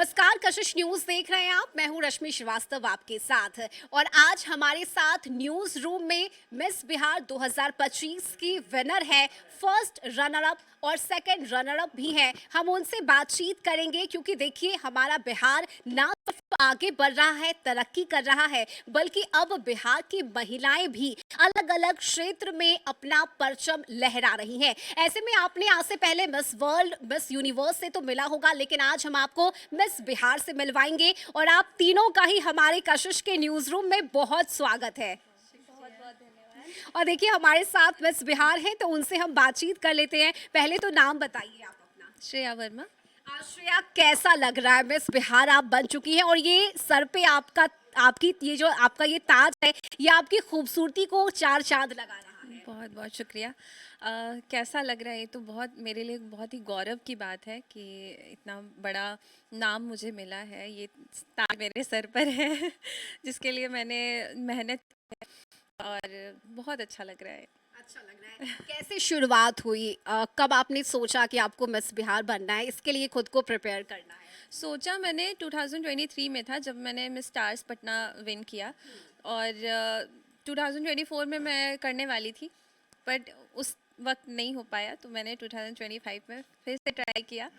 नमस्कार, कशिश न्यूज देख रहे हैं आप। मैं हूं रश्मि श्रीवास्तव आपके साथ। और आज हमारे साथ न्यूज रूम में मिस बिहार 2025 की विनर है, फर्स्ट रनर अप और सेकंड रनर अप भी है। हम उनसे बातचीत करेंगे क्योंकि देखिए हमारा बिहार ना सिर्फ आगे बढ़ रहा है, तरक्की कर रहा है, बल्कि अब बिहार की महिलाएं भी अलग अलग क्षेत्र में अपना परचम लहरा रही हैं। ऐसे में आपने आज से पहले मिस वर्ल्ड, मिस यूनिवर्स से तो मिला होगा, लेकिन आज हम आपको मिस बिहार से मिलवाएंगे और आप तीनों का ही हमारे कशिश के न्यूज रूम में बहुत स्वागत है। बहुत बहुत धन्यवाद। और देखिए हमारे साथ मिस बिहार हैं, तो उनसे हम बातचीत कर लेते हैं। पहले तो नाम बताइए आप अपना। श्रेया वर्मा। श्रेया, कैसा लग रहा है? मिस बिहार आप बन चुकी हैं और ये सर पे आपका, आपकी ये जो आपका ये ताज है, ये आपकी खूबसूरती को चार चांद लगा रहा है। बहुत बहुत शुक्रिया। कैसा लग रहा है, ये तो बहुत मेरे लिए बहुत ही गौरव की बात है कि इतना बड़ा नाम मुझे मिला है। ये ताज मेरे सर पर है जिसके लिए मैंने मेहनत की है और बहुत अच्छा लग रहा है। अच्छा लग रहा है। कैसे शुरुआत हुई? कब आपने सोचा कि आपको मिस बिहार बनना है, इसके लिए खुद को प्रिपेयर करना है? सोचा मैंने 2023 में था, जब मैंने मिस स्टार्स पटना विन किया। और 2024 में मैं करने वाली थी, बट उस वक्त नहीं हो पाया, तो मैंने 2025 में फिर से ट्राई किया।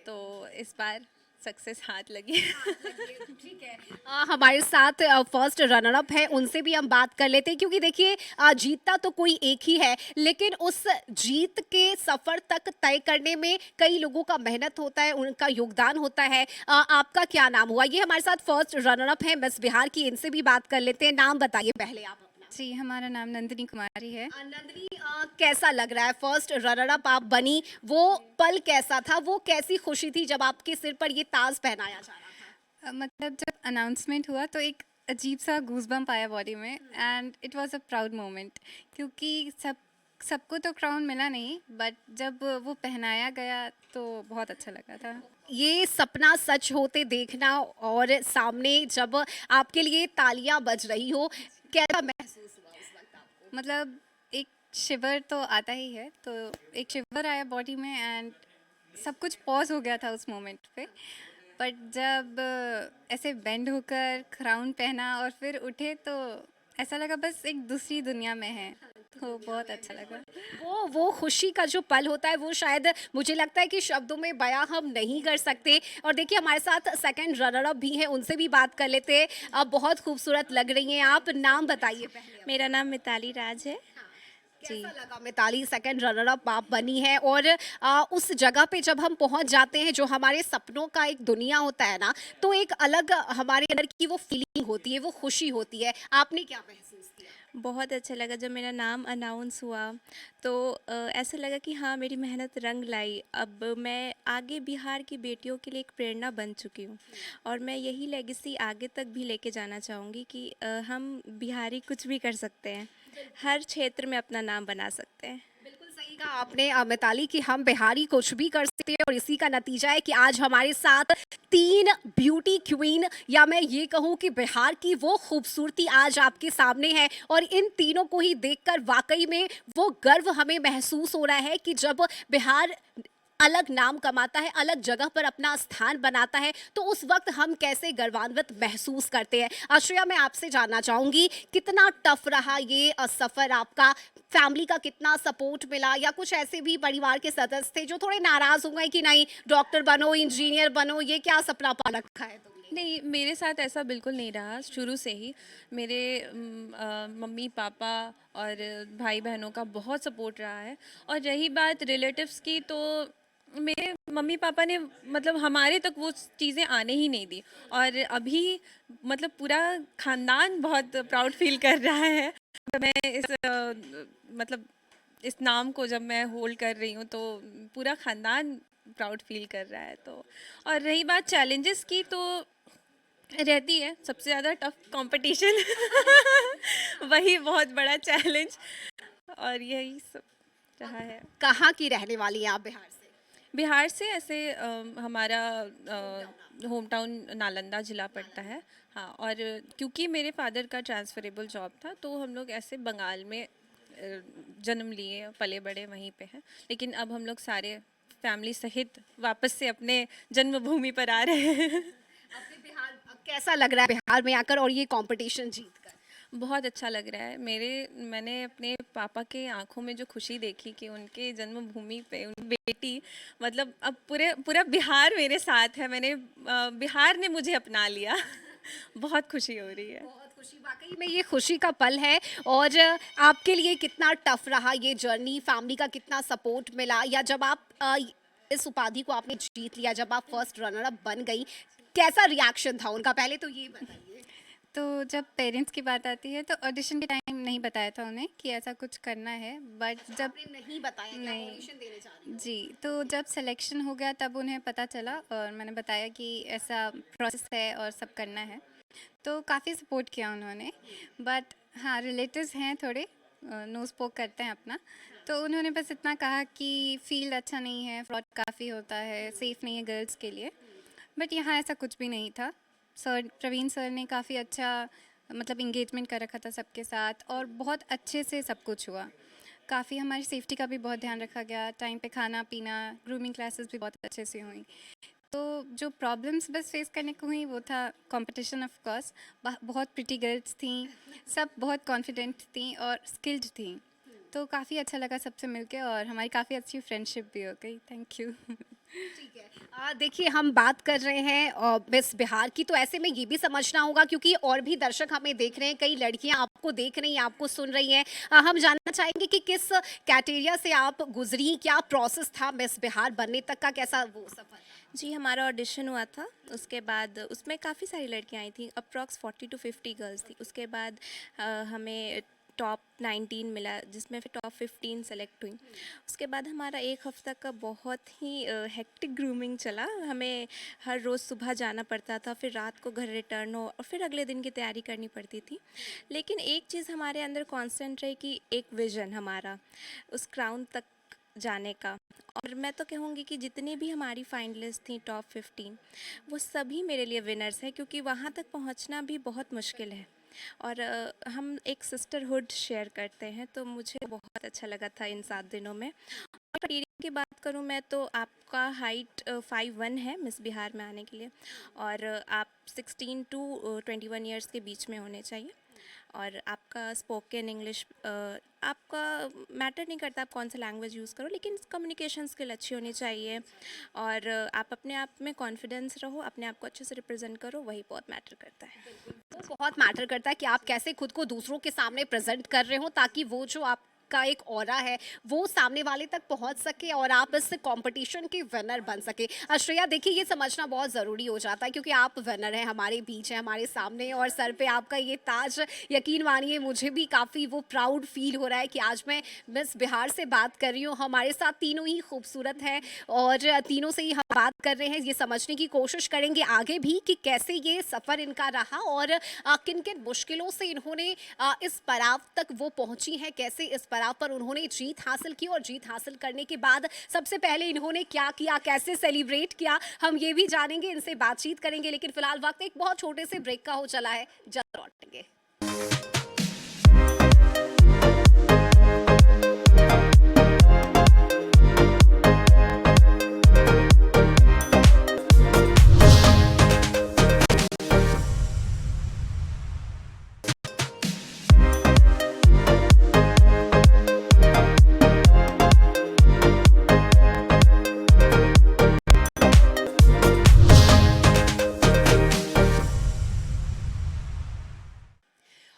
तो इस बार सक्सेस हाथ लगी। ठीक है। हमारे साथ फर्स्ट रनर अप है, उनसे भी हम बात कर लेते हैं क्योंकि देखिए जीतता तो कोई एक ही है, लेकिन उस जीत के सफर तक तय करने में कई लोगों का मेहनत होता है, उनका योगदान होता है। आपका क्या नाम हुआ? ये हमारे साथ फर्स्ट रनर अप है मिस बिहार की, इनसे भी बात कर लेते हैं। नाम बताइए पहले आप अपना। जी, हमारा नाम नंदिनी कुमारी है। नंदनी, कैसा लग रहा है? फर्स्ट रनर अप आप बनी, वो पल कैसा था? वो कैसी खुशी थी जब आपके सिर पर ये ताज पहनाया जा रहा था? मतलब जब अनाउंसमेंट हुआ तो एक अजीब-सा गूज़बम्प आया बॉडी में and it was a proud moment, क्योंकि सबको तो क्राउन मिला नहीं, बट जब वो पहनाया गया तो बहुत अच्छा लगा था। ये सपना सच होते देखना और सामने जब आपके लिए तालियां बज रही हो, कैसा महसूस हुआ उस वक्त आपको? मतलब एक शिवर तो आता ही है, तो एक शिवर आया बॉडी में एंड सब कुछ पॉज़ हो गया था उस मोमेंट पे। बट जब ऐसे बेंड होकर क्राउन पहना और फिर उठे तो ऐसा लगा बस एक दूसरी दुनिया में है, तो बहुत अच्छा लगा। वो खुशी का जो पल होता है, वो शायद मुझे लगता है कि शब्दों में बयां हम नहीं कर सकते। और देखिए हमारे साथ सेकंड रनर अप भी हैं, उनसे भी बात कर लेते हैं। अब बहुत खूबसूरत लग रही हैं आप। नाम बताइए पहले अपना। मेरा नाम मिताली राज है। जी। कैसा लगा मिताली, सेकंड रनर अप आप बनी है और उस जगह पे जब हम पहुंच जाते हैं, जो हमारे सपनों का एक दुनिया होता है ना, तो एक अलग हमारे अंदर की वो फीलिंग होती है, वो खुशी होती है। आपने क्या महसूस किया? बहुत अच्छा लगा जब मेरा नाम अनाउंस हुआ, तो ऐसा लगा कि हाँ, मेरी मेहनत रंग लाई। अब मैं आगे बिहार की बेटियों के लिए एक प्रेरणा बन चुकी हूँ और मैं यही लेगेसी आगे तक भी लेके जाना चाहूँगी कि हम बिहारी कुछ भी कर सकते हैं, हर क्षेत्र में अपना नाम बना सकते हैं। बिल्कुल सही कहा आपने मिताली, कि हम बिहारी कुछ भी कर सकते हैं और इसी का नतीजा है कि आज हमारे साथ तीन ब्यूटी क्वीन, या मैं ये कहूँ कि बिहार की वो खूबसूरती आज आपके सामने है। और इन तीनों को ही देखकर वाकई में वो गर्व हमें महसूस हो रहा है कि जब बिहार अलग नाम कमाता है, अलग जगह पर अपना स्थान बनाता है, तो उस वक्त हम कैसे गर्वान्वित महसूस करते हैं। अश्रया, मैं आपसे जानना चाहूंगी, कितना टफ रहा ये सफर आपका? फैमिली का कितना सपोर्ट मिला, या कुछ ऐसे भी परिवार के सदस्य थे जो थोड़े नाराज हो गए कि नहीं डॉक्टर बनो, इंजीनियर बनो, ये क्या सपना पा रखा है तुमने? नहीं, मेरे साथ ऐसा बिल्कुल नहीं रहा शुरू से ही। मेरे मम्मी पापा और भाई बहनों का बहुत सपोर्ट रहा है। और रही बात रिलेटिव्स की, तो मेरे मम्मी पापा ने मतलब हमारे तक वो चीज़ें आने ही नहीं दी। और अभी मतलब पूरा ख़ानदान बहुत प्राउड फील कर रहा है। तो मैं इस मतलब इस नाम को जब मैं होल्ड कर रही हूँ, तो पूरा ख़ानदान प्राउड फील कर रहा है। तो और रही बात चैलेंजेस की, तो रहती है सबसे ज़्यादा टफ कंपटीशन। वही बहुत बड़ा चैलेंज, और यही सब रहा है। कहाँ की रहने वाली हैं आप बिहार से? बिहार से ऐसे हमारा होम टाउन नालंदा ज़िला पड़ता है। हाँ, और क्योंकि मेरे फादर का ट्रांसफरेबल जॉब था, तो हम लोग ऐसे बंगाल में जन्म लिए, पले बड़े वहीं पे हैं। लेकिन अब हम लोग सारे फैमिली सहित वापस से अपने जन्मभूमि पर आ रहे हैं। अपने बिहार कैसा लग रहा है बिहार में आकर और ये कंपटीशन जीत कर? बहुत अच्छा लग रहा है। मैंने अपने पापा के आँखों में जो खुशी देखी कि उनके जन्मभूमि पे उनकी बेटी, मतलब अब पूरा बिहार मेरे साथ है। बिहार ने मुझे अपना लिया। बहुत खुशी हो रही है। बहुत खुशी, वाकई में ये खुशी का पल है। और आपके लिए कितना टफ रहा ये जर्नी, फैमिली का कितना सपोर्ट मिला, या जब आप इस उपाधि को आपने जीत लिया, जब आप फर्स्ट रनर अप बन गई, कैसा रिएक्शन था उनका, पहले तो ये बताइए। तो जब पेरेंट्स की बात आती है तो ऑडिशन के टाइम नहीं बताया था उन्हें कि ऐसा कुछ करना है, बट जब आपने नहीं बताया कि आप नहीं ऑडिशन देने जा रही हो? जी, तो जब सिलेक्शन हो गया तब उन्हें पता चला और मैंने बताया कि ऐसा प्रोसेस है और सब करना है, तो काफ़ी सपोर्ट किया उन्होंने। बट हाँ, रिलेटिव्स हैं थोड़े नो स्पोक करते हैं अपना, तो उन्होंने बस इतना कहा कि फील्ड अच्छा नहीं है, फ्रॉड काफ़ी होता है, सेफ़ नहीं है गर्ल्स के लिए। बट यहाँ ऐसा कुछ भी नहीं था। सर प्रवीण सर ने काफ़ी अच्छा मतलब इंगेजमेंट कर रखा था सबके साथ और बहुत अच्छे से सब कुछ हुआ। काफ़ी हमारी सेफ्टी का भी बहुत ध्यान रखा गया, टाइम पे खाना पीना, ग्रूमिंग क्लासेस भी बहुत अच्छे से हुई। तो जो प्रॉब्लम्स बस फेस करने को हुई वो था कंपटीशन ऑफ कोर्स। बहुत प्रिटी गर्ल्स थी, सब बहुत कॉन्फिडेंट थी और स्किल्ड थी, तो काफ़ी अच्छा लगा सबसे मिलके और हमारी काफ़ी अच्छी फ्रेंडशिप भी हो गई। Thank you. ठीक है। देखिए, हम बात कर रहे हैं मिस बिहार की, तो ऐसे में ये भी समझना होगा, क्योंकि और भी दर्शक हमें देख रहे हैं, कई लड़कियां आपको देख रही हैं, आपको सुन रही हैं। हम जानना चाहेंगे कि किस कैटेरिया से आप गुजरी, क्या प्रोसेस था मिस बिहार बनने तक का, कैसा वो सफर? जी, हमारा ऑडिशन हुआ था। उसके बाद उसमें काफ़ी सारी लड़कियां आई थी, अप्रॉक्स 40 टू 50 गर्ल्स थी। उसके बाद हमें टॉप 19 मिला, जिसमें फिर टॉप 15 सेलेक्ट हुई। उसके बाद हमारा एक हफ्ता का बहुत ही हेक्टिक ग्रूमिंग चला। हमें हर रोज़ सुबह जाना पड़ता था, फिर रात को घर रिटर्न हो और फिर अगले दिन की तैयारी करनी पड़ती थी। लेकिन एक चीज़ हमारे अंदर कांस्टेंट रही कि एक विज़न हमारा उस क्राउन तक जाने का। और मैं तो कहूँगी कि जितनी भी हमारी फाइनलिस्ट थी टॉप 15, वो सभी मेरे लिए विनर्स हैं, क्योंकि वहाँ तक पहुँचना भी बहुत मुश्किल है। और हम एक सिस्टरहुड शेयर करते हैं, तो मुझे बहुत अच्छा लगा था इन 7 दिनों में। और क्राइटेरिया की बात करूँ मैं, तो आपका हाइट 5'1" है मिस बिहार में आने के लिए, और आप 16 टू 21 ईयर्स के बीच में होने चाहिए। और आपका स्पोकन इंग्लिश, आपका मैटर नहीं करता आप कौन सा लैंग्वेज यूज़ करो, लेकिन कम्युनिकेशन स्किल अच्छी होनी चाहिए। और आप अपने आप में कॉन्फिडेंस रहो, अपने आप को अच्छे से रिप्रेजेंट करो, वही बहुत मैटर करता है। वो बहुत मैटर करता है कि आप कैसे खुद को दूसरों के सामने प्रेजेंट कर रहे हो, ताकि वो जो आपका एक ऑरा है वो सामने वाले तक पहुंच सके और आप इस कंपटीशन के विनर बन सके। श्रेया, देखिए, ये समझना बहुत ज़रूरी हो जाता है, क्योंकि आप विनर हैं, हमारे बीच हैं, हमारे सामने, और सर पे आपका ये ताज, यकीन मानिए मुझे भी काफ़ी वो प्राउड फील हो रहा है कि आज मैं मिस बिहार से बात कर रही हूँ। हमारे साथ तीनों ही खूबसूरत हैं और तीनों से ही हम बात कर रहे हैं, ये समझने की कोशिश करेंगे आगे भी कि कैसे ये सफ़र इनका रहा और किन किन मुश्किलों से इन्होंने इस पड़ाव तक वो पहुंची हैं, कैसे इस पड़ाव पर उन्होंने जीत हासिल की, और जीत हासिल करने के बाद सबसे पहले इन्होंने क्या किया, कैसे सेलिब्रेट किया, हम ये भी जानेंगे, इनसे बातचीत करेंगे। लेकिन फिलहाल वक्त एक बहुत छोटे से ब्रेक का हो चला है, जल्द लौटेंगे।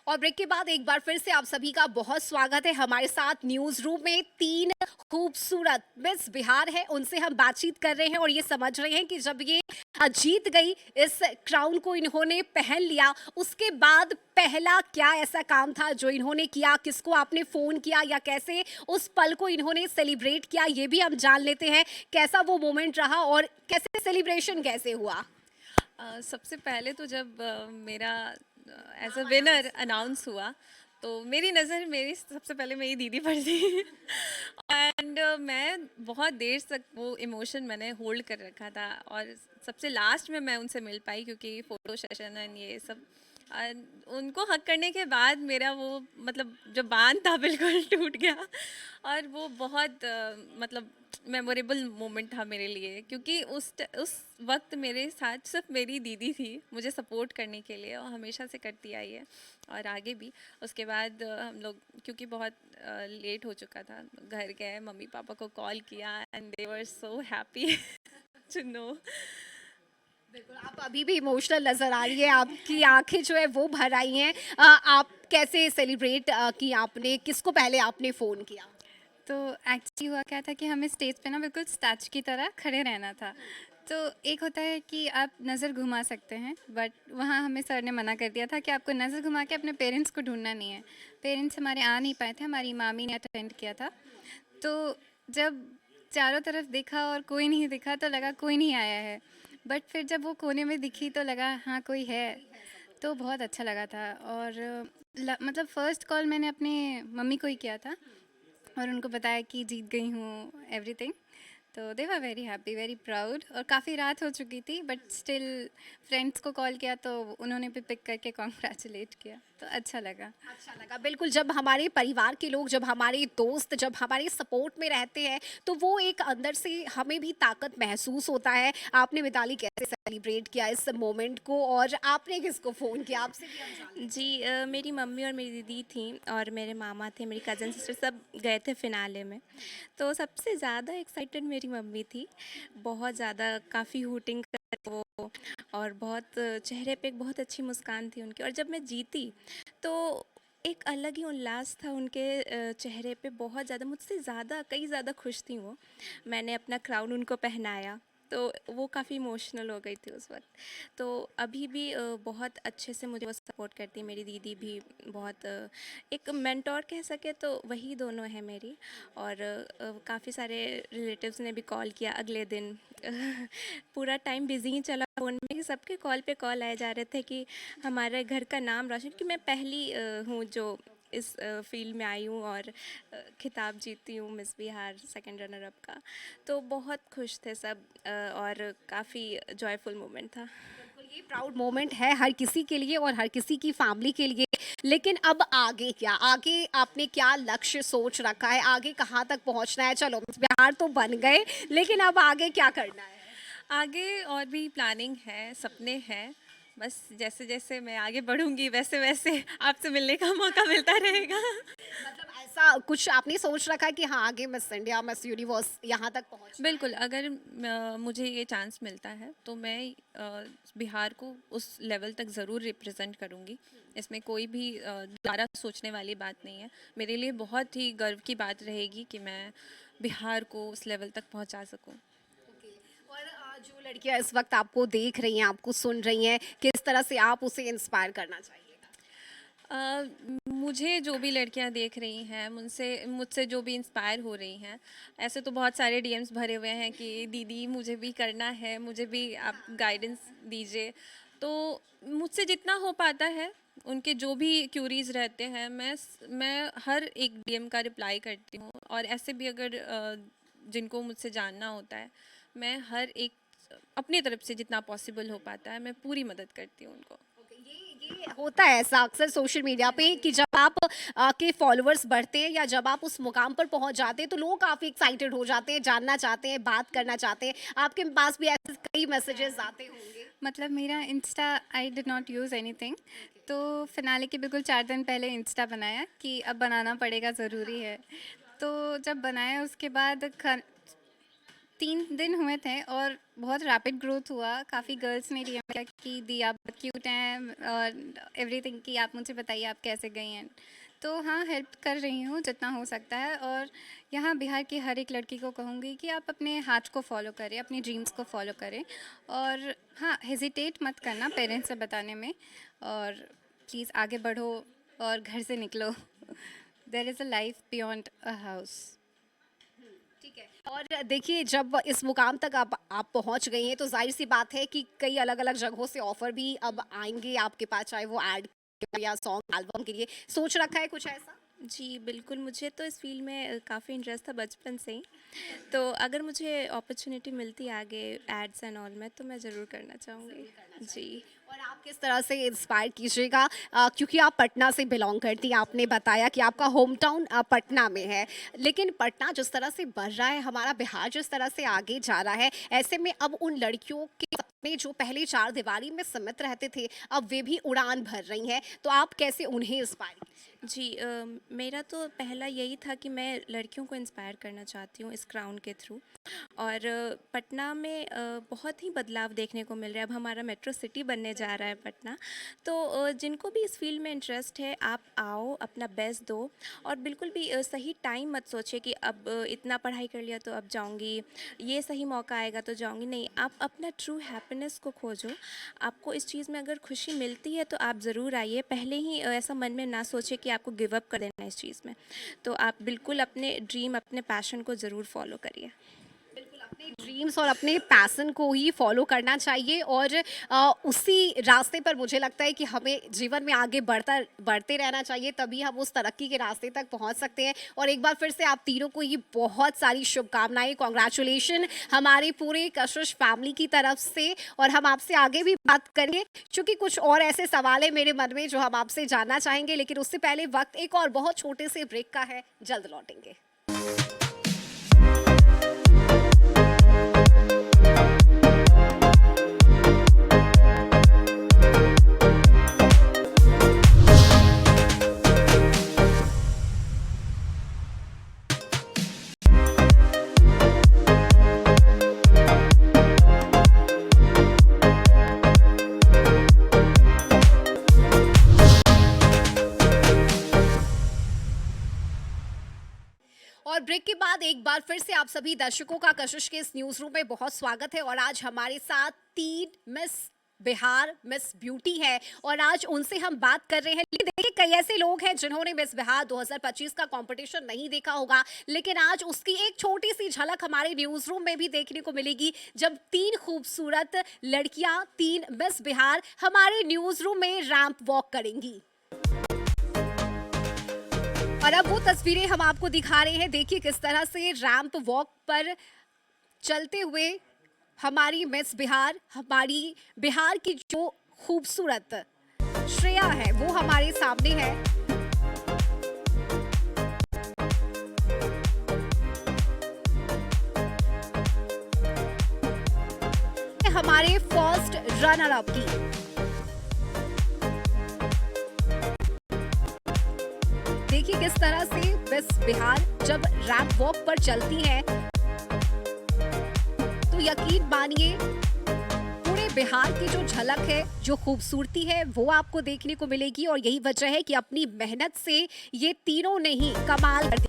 और ब्रेक के बाद एक बार फिर से आप सभी का बहुत स्वागत है। हमारे साथ न्यूज रूम में 3 खूबसूरत मिस बिहार है, उनसे हम बातचीत कर रहे हैं और ये समझ रहे हैं कि जब ये जीत गई, इस क्राउन को इन्होंने पहन लिया, उसके बाद पहला क्या ऐसा काम था जो इन्होंने किया, किसको आपने फ़ोन किया या कैसे उस पल को इन्होंने सेलिब्रेट किया, ये भी हम जान लेते हैं। कैसा वो मोमेंट रहा और कैसे सेलिब्रेशन कैसे हुआ? सबसे पहले तो जब मेरा एज अ विनर अनाउंस हुआ, तो मेरी सबसे पहले मेरी दीदी पर थी। एंड मैं बहुत देर तक वो इमोशन मैंने होल्ड कर रखा था, और सबसे लास्ट में मैं उनसे मिल पाई, क्योंकि फ़ोटो सेशन एंड ये सब उनको हक करने के बाद मेरा वो मतलब जो बांध था बिल्कुल टूट गया। और वो बहुत मतलब मेमोरेबल मोमेंट था मेरे लिए, क्योंकि उस वक्त मेरे साथ सिर्फ मेरी दीदी थी मुझे सपोर्ट करने के लिए, और हमेशा से करती आई है और आगे भी। उसके बाद हम लोग, क्योंकि बहुत लेट हो चुका था, घर गए, मम्मी पापा को कॉल किया and they were so happy to know. बिल्कुल, आप अभी भी इमोशनल नज़र आ रही है, आपकी आँखें जो है वो भर आई हैं। आप कैसे सेलिब्रेट की आपने? किसको पहले आपने फ़ोन किया? तो एक्चुअली हुआ क्या था कि हमें स्टेज पे ना बिल्कुल स्टैचू की तरह खड़े रहना था। तो एक होता है कि आप नज़र घुमा सकते हैं, बट वहाँ हमें सर ने मना कर दिया था कि आपको नज़र घुमा के अपने पेरेंट्स को ढूंढना नहीं है। पेरेंट्स हमारे आ नहीं पाए थे, हमारी मामी ने अटेंड किया था। तो जब चारों तरफ देखा और कोई नहीं दिखा तो लगा कोई नहीं आया है, बट फिर जब वो कोने में दिखी तो लगा हाँ कोई है। तो बहुत अच्छा लगा था। और मतलब फ़र्स्ट कॉल मैंने अपने मम्मी को ही किया था और उनको बताया कि जीत गई हूँ एवरीथिंग। तो they were very happy, very proud. और काफ़ी रात हो चुकी थी, बट स्टिल फ्रेंड्स को कॉल किया तो उन्होंने भी पिक करके कॉन्ग्रेचुलेट किया, तो अच्छा लगा। अच्छा लगा। बिल्कुल, जब हमारे परिवार के लोग, जब हमारे दोस्त, जब हमारे सपोर्ट में रहते हैं, तो वो एक अंदर से हमें भी ताकत महसूस होता है। आपने मिताली कैसे सेलिब्रेट किया इस मोमेंट को, और आपने किसको फ़ोन किया? आपसे भी हम जानना चाहेंगे। जी मेरी मम्मी और मेरी दीदी थी और मेरे मामा थे, मेरी कज़न सिस्टर सब गए थे फ़िनाले में। तो सबसे ज़्यादा एक्साइटेड मेरी मम्मी थी, बहुत ज़्यादा, काफ़ी हूटिंग कर वो, और बहुत चेहरे पे एक बहुत अच्छी मुस्कान थी उनकी। और जब मैं जीती तो एक अलग ही उल्लास था उनके चेहरे पे, बहुत ज़्यादा, मुझसे ज़्यादा, कई ज़्यादा खुश थी वो। मैंने अपना क्राउन उनको पहनाया तो वो काफ़ी इमोशनल हो गई थी उस वक्त। तो अभी भी बहुत अच्छे से मुझे वो सपोर्ट करती है। मेरी दीदी भी बहुत एक मेंटोर कह सके तो वही दोनों हैं मेरी। और काफ़ी सारे रिलेटिव्स ने भी कॉल किया अगले दिन। पूरा टाइम बिजी ही चला फ़ोन में कि सबके कॉल पे कॉल आए जा रहे थे कि हमारे घर का नाम रोशन, क्योंकि मैं पहली हूँ जो इस फील्ड में आई हूँ और खिताब जीती हूँ miss Bihar second runner up का। तो बहुत खुश थे सब और काफ़ी जॉयफुल मोमेंट था। बिल्कुल, ये प्राउड मोमेंट है हर किसी के लिए और हर किसी की फैमिली के लिए। लेकिन अब आगे क्या? आगे आपने क्या लक्ष्य सोच रखा है? आगे कहाँ तक पहुँचना है? चलो, मिस बिहार तो बन गए, लेकिन अब आगे क्या करना है? आगे और भी प्लानिंग है, सपने हैं। बस जैसे जैसे मैं आगे बढ़ूंगी वैसे वैसे आपसे मिलने का मौका मिलता रहेगा। मतलब ऐसा कुछ आपने सोच रखा है कि हाँ, आगे मिस इंडिया, मिस यूनिवर्स यहाँ तक पहुँचना है? बिल्कुल, अगर मुझे ये चांस मिलता है तो मैं बिहार को उस लेवल तक ज़रूर रिप्रेजेंट करूँगी। इसमें कोई भी दोबारा सोचने वाली बात नहीं है। मेरे लिए बहुत ही गर्व की बात रहेगी कि मैं बिहार को उस लेवल तक पहुँचा सकूँ। ओके। और जो लड़कियाँ इस वक्त आपको देख रही हैं, आपको सुन रही हैं, किस तरह से आप उसे इंस्पायर करना चाहिएगा? मुझे जो भी लड़कियां देख रही हैं, मुझसे जो भी इंस्पायर हो रही हैं, ऐसे तो बहुत सारे डीएम्स भरे हुए हैं कि दीदी मुझे भी करना है, मुझे भी आप गाइडेंस दीजिए। तो मुझसे जितना हो पाता है, उनके जो भी क्यूरीज रहते हैं, मैं हर एक डीएम का रिप्लाई करती हूँ। और ऐसे भी अगर जिनको मुझसे जानना होता है, मैं हर एक अपनी तरफ से जितना पॉसिबल हो पाता है, मैं पूरी मदद करती हूँ उनको। ओके, ये होता है ऐसा अक्सर सोशल मीडिया पे कि जब आप के फॉलोअर्स बढ़ते हैं या जब आप उस मुकाम पर पहुंच जाते हैं तो लोग काफ़ी एक्साइटेड हो जाते हैं, जानना चाहते हैं, बात करना चाहते हैं। आपके पास भी ऐसे कई मैसेजेस आते होंगे। मतलब मेरा insta, I did not use anything. तो फिनाले के बिल्कुल 4 दिन पहले इंस्टा बनाया कि अब बनाना पड़ेगा, ज़रूरी है। तो जब बनाया उसके बाद 3 दिन हुए थे और बहुत रैपिड ग्रोथ हुआ। काफ़ी गर्ल्स ने डीएम किया कि दी आप बहुत क्यूट हैं और एवरीथिंग, कि आप मुझे बताइए आप कैसे गई हैं। तो हाँ, हेल्प कर रही हूँ जितना हो सकता है। और यहाँ बिहार की हर एक लड़की को कहूँगी कि आप अपने हार्ट को फॉलो करें, अपनी ड्रीम्स को फॉलो करें। और हाँ, हेजिटेट मत करना पेरेंट्स से बताने में। और प्लीज़ आगे बढ़ो और घर से निकलो। There is a life beyond a house. ठीक है। और देखिए, जब इस मुकाम तक आप पहुंच गई हैं तो जाहिर सी बात है कि कई अलग अलग जगहों से ऑफर भी अब आएंगे आपके पास, चाहे वो एड या सॉन्ग एल्बम के लिए। सोच रखा है कुछ ऐसा? जी, बिल्कुल, मुझे तो इस फ़ील्ड में काफ़ी इंटरेस्ट था बचपन से ही। तो अगर मुझे अपॉर्च्युनिटी मिलती है आगे एड्स एंड ऑल में, तो मैं ज़रूर करना चाहूँगी। जी। और आप किस तरह से इंस्पायर कीजिएगा क्योंकि आप पटना से बिलोंग करती हैं, आपने बताया कि आपका होम टाउन पटना में है, लेकिन पटना जिस तरह से बढ़ रहा है, हमारा बिहार जिस तरह से आगे जा रहा है, ऐसे में अब उन लड़कियों के सपने जो पहले चार दीवारी में सीमित रहते थे, अब वे भी उड़ान भर रही हैं, तो आप कैसे उन्हें इंस्पायर जी मेरा तो पहला यही था कि मैं लड़कियों को इंस्पायर करना चाहती हूँ इस क्राउन के थ्रू। और पटना में बहुत ही बदलाव देखने को मिल रहा है। अब हमारा मेट्रो सिटी बनने जा रहा है पटना। तो जिनको भी इस फील्ड में इंटरेस्ट है, आप आओ, अपना बेस्ट दो। और बिल्कुल भी सही टाइम मत सोचिए कि अब इतना पढ़ाई कर लिया तो अब जाऊंगी, ये सही मौका आएगा तो जाऊंगी। नहीं, आप अपना ट्रू हैप्पीनेस को खोजो। आपको इस चीज़ में अगर खुशी मिलती है तो आप ज़रूर आइए। पहले ही ऐसा मन में ना सोचिए कि आपको गिव अप कर देना है इस चीज़ में। तो आप बिल्कुल अपने ड्रीम, अपने पैशन को ज़रूर फॉलो करिए। बिल्कुल अपने ड्रीम्स और अपने पैशन को ही फॉलो करना चाहिए और उसी रास्ते पर मुझे लगता है कि हमें जीवन में आगे बढ़ते रहना चाहिए, तभी हम उस तरक्की के रास्ते तक पहुंच सकते हैं। और एक बार फिर से आप तीनों को ही बहुत सारी शुभकामनाएं, कॉन्ग्रेचुलेशन हमारे पूरे कशिश फैमिली की तरफ से। और हम आपसे आगे भी बात करेंगे क्योंकि कुछ और ऐसे सवाल है मेरे मन में जो हम आपसे जानना चाहेंगे, लेकिन उससे पहले वक्त एक और बहुत छोटे से ब्रेक का है, जल्द लौटेंगे। और ब्रेक के बाद एक बार फिर से आप सभी दर्शकों का कशिश के इस न्यूज रूम में बहुत स्वागत है। और आज हमारे साथ 3 मिस बिहार मिस ब्यूटी है और आज उनसे हम बात कर रहे हैं। लेकिन देखिए, कई ऐसे लोग हैं जिन्होंने मिस बिहार 2025 का कंपटीशन नहीं देखा होगा, लेकिन आज उसकी एक छोटी सी झलक हमारे न्यूज रूम में भी देखने को मिलेगी, जब 3 खूबसूरत लड़कियां, 3 मिस बिहार हमारे न्यूज रूम में रैंप वॉक करेंगी। और अब वो तस्वीरें हम आपको दिखा रहे हैं। देखिए किस तरह से रैंप वॉक पर चलते हुए हमारी मिस बिहार, हमारी बिहार की जो खूबसूरत श्रेया है, वो हमारे सामने है। हमारे फर्स्ट रनर अप की देखिए किस तरह से मिस बिहार जब रैंप वॉक पर चलती हैं तो यकीन मानिए पूरे बिहार की जो झलक है, जो खूबसूरती है, वो आपको देखने को मिलेगी। और यही वजह है कि अपनी मेहनत से ये तीनों ने ही कमाल कर दी।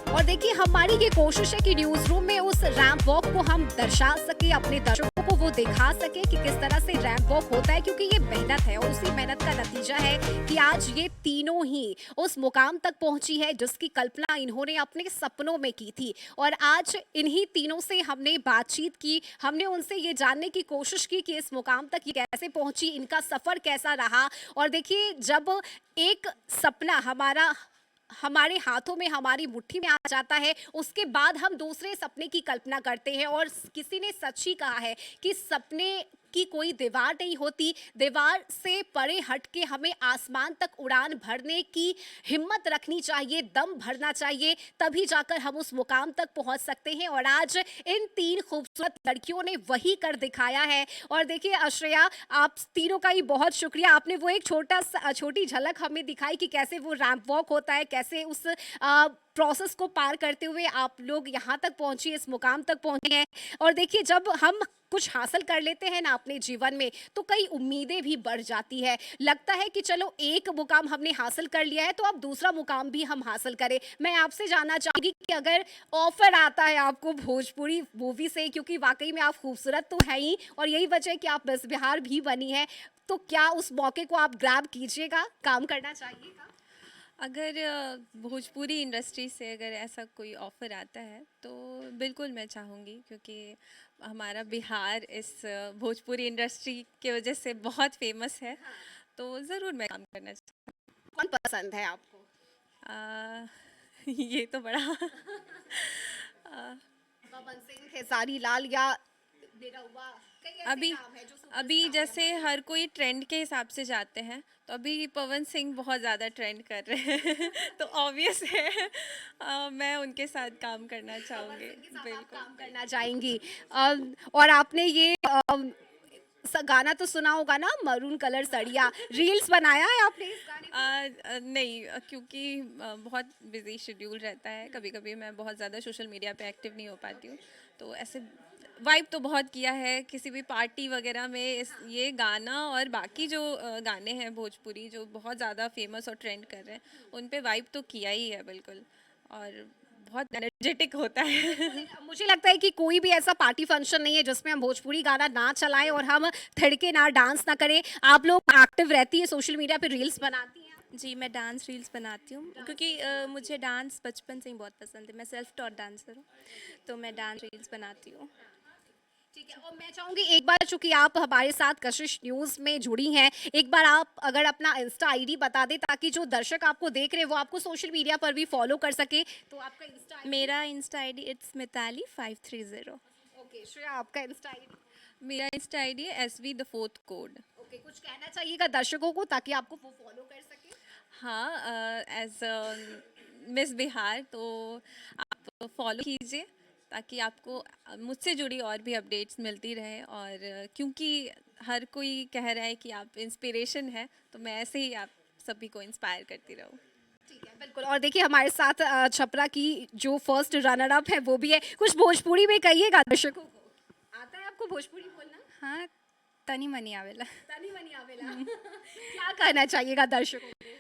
और देखिए, हमारी ये कोशिश है कि न्यूज रूम में उस रैंप वॉक को हम दर्शा सके, अपने दर्शकों को वो दिखा सके कि किस तरह से रैंप वॉक होता है, क्योंकि ये मेहनत है और उसी मेहनत का नतीजा है कि आज ये तीनों ही उस मुकाम तक पहुंची है जिसकी कल्पना इन्होंने अपने सपनों में की थी। और आज इन्हीं तीनों से हमने बातचीत की, हमने उनसे ये जानने की कोशिश की कि इस मुकाम तक ये कैसे पहुंची, इनका सफर कैसा रहा। और देखिए, जब एक सपना हमारे हाथों में, हमारी मुट्ठी में आ जाता है, उसके बाद हम दूसरे सपने की कल्पना करते हैं। और किसी ने सच ही कहा है कि सपने की कोई दीवार नहीं होती, दीवार से परे हट के हमें आसमान तक उड़ान भरने की हिम्मत रखनी चाहिए, दम भरना चाहिए, तभी जाकर हम उस मुकाम तक पहुंच सकते हैं। और आज इन 3 खूबसूरत लड़कियों ने वही कर दिखाया है। और देखिए अश्रेया, आप तीनों का ही बहुत शुक्रिया, आपने वो एक छोटी झलक हमें दिखाई कि कैसे वो रैंप वॉक होता है, कैसे उस प्रोसेस को पार करते हुए आप लोग यहाँ तक पहुंचे, इस मुकाम तक पहुंचे हैं। और देखिए, जब हम कुछ हासिल कर लेते हैं ना अपने जीवन में, तो कई उम्मीदें भी बढ़ जाती है। लगता है कि चलो एक मुकाम हमने हासिल कर लिया है तो अब दूसरा मुकाम भी हम हासिल करें। मैं आपसे जानना चाहूंगी कि अगर ऑफर आता है आपको भोजपुरी मूवी से, क्योंकि वाकई में आप खूबसूरत तो है ही और यही वजह है कि आप मिस बिहार भी बनी है, तो क्या उस मौके को आप ग्रैब कीजिएगा, काम करना चाहिएगा? अगर भोजपुरी इंडस्ट्री से अगर ऐसा कोई ऑफ़र आता है तो बिल्कुल मैं चाहूँगी, क्योंकि हमारा बिहार इस भोजपुरी इंडस्ट्री के वजह से बहुत फेमस है। तो ज़रूर मैं काम करना कौन पसंद है आपको? ये तो बड़ा बबन सिंह, खेसारी लाल या निरहुआ, अभी अभी जैसे हर कोई ट्रेंड के हिसाब से जाते हैं, तो अभी पवन सिंह बहुत ज़्यादा ट्रेंड कर रहे हैं तो ऑब्वियस है मैं उनके साथ काम करना चाहूँगी। बिल्कुल। काम करना चाहेंगी। और आपने ये गाना तो सुना होगा ना, मरून कलर सड़िया, रील्स बनाया है आपने इस गाने पे? नहीं, क्योंकि बहुत बिजी शेड्यूल रहता है, कभी कभी मैं बहुत ज़्यादा सोशल मीडिया पे एक्टिव नहीं हो पाती हूँ, तो ऐसे वाइब तो बहुत किया है किसी भी पार्टी वगैरह में ये गाना, और बाकी जो गाने हैं भोजपुरी जो बहुत ज़्यादा फेमस और ट्रेंड कर रहे हैं, उन पे वाइब तो किया ही है बिल्कुल, और बहुत एनर्जेटिक होता है मुझे लगता है कि कोई भी ऐसा पार्टी फंक्शन नहीं है जिसमें हम भोजपुरी गाना ना चलाएं और हम थिड़के ना, डांस ना करें। आप लोग एक्टिव रहती है सोशल मीडिया पे, रील्स बनाती हैं? जी, मैं डांस रील्स बनाती हूँ क्योंकि मुझे डांस बचपन से ही बहुत पसंद है। मैं सेल्फ टॉट डांसर हूँ, तो मैं डांस रील्स बनाती हूँ। ठीक है, और मैं चाहूंगी एक बार, चूंकि आप हमारे साथ कशिश न्यूज में जुड़ी हैं, एक बार आप अगर अपना इंस्टा आईडी बता दें ताकि जो दर्शक आपको देख रहे हैं वो आपको सोशल मीडिया पर भी फॉलो कर सके। तो आपका इंस्टा आईडी? मेरा insta I D it's Mitali 530। Okay Shreya, आपका इंस्टा आईडी? मेरा इंस्टा आई डी है SV the fourth code. Okay, कुछ कहना चाहिएगा दर्शकों को ताकि आपको वो फॉलो कर सके? हाँ, एज मिस बिहार तो आप फॉलो कीजिए ताकि आपको मुझसे जुड़ी और भी अपडेट्स मिलती रहे, और क्योंकि हर कोई कह रहा है कि आप इंस्पिरेशन है, तो मैं ऐसे ही आप सभी को इंस्पायर करती रहूँ। ठीक है, बिल्कुल। और देखिए हमारे साथ छपरा की जो फर्स्ट रनर अप है वो भी है, कुछ भोजपुरी में कहिएगा दर्शकों को। आता है आपको भोजपुरी बोलना? हाँ, तनी मनी आवेला। तनी मनी आवेला। क्या कहना चाहिएगा दर्शकों को?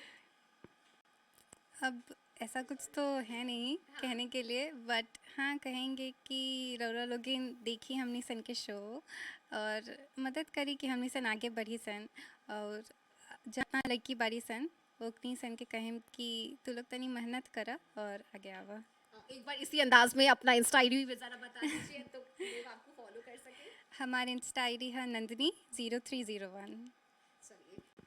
अब ऐसा कुछ तो है नहीं कहने के लिए, बट हाँ कहेंगे कि रौरा लोगिन देखी हमनी सन के शो और मदद करी कि हमनी सन आगे बढ़ी सन, और जहाँ लड़की बारी सन उतनी सन के कहें कि तू लोग तनी मेहनत करा और आगे आवा। एक बार इसी अंदाज में अपना इंस्टा आईडी भी जरा बता दीजिए तो लोग आपको फॉलो कर सके। हमारे इंस्टा आई डी है नंदिनी 0301।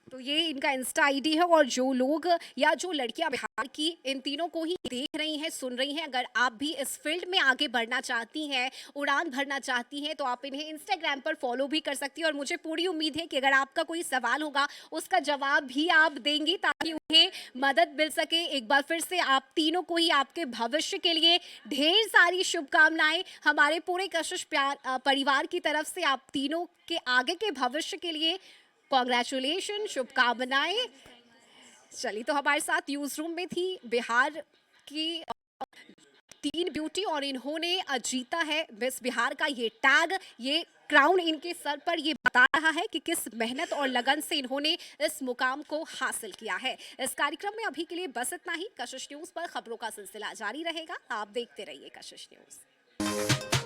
तो ये इनका इंस्टा आईडी है, और जो लोग या जो लड़कियां बिहार की इन तीनों को ही देख रही हैं, सुन रही हैं, अगर आप भी इस फील्ड में आगे बढ़ना चाहती हैं, उड़ान भरना चाहती हैं, तो आप इन्हें इंस्टाग्राम पर फॉलो भी कर सकती हैं। और मुझे पूरी उम्मीद है कि अगर आपका कोई सवाल होगा उसका जवाब भी आप देंगी ताकि उन्हें मदद मिल सके। एक बार फिर से आप तीनों को ही आपके भविष्य के लिए ढेर सारी शुभकामनाएं हमारे पूरे कशिश परिवार की तरफ से। आप तीनों के आगे के भविष्य के लिए कॉन्ग्रेचुलेशन, शुभकामनाएं। चलिए, तो हमारे साथ न्यूज रूम में थी बिहार की 3 ब्यूटी, और इन्होंने जीता है मिस बिहार का ये टैग, ये क्राउन इनके सर पर ये बता रहा है कि किस मेहनत और लगन से इन्होंने इस मुकाम को हासिल किया है। इस कार्यक्रम में अभी के लिए बस इतना ही। कशिश न्यूज पर खबरों का सिलसिला जारी रहेगा, आप देखते रहिए कशिश न्यूज।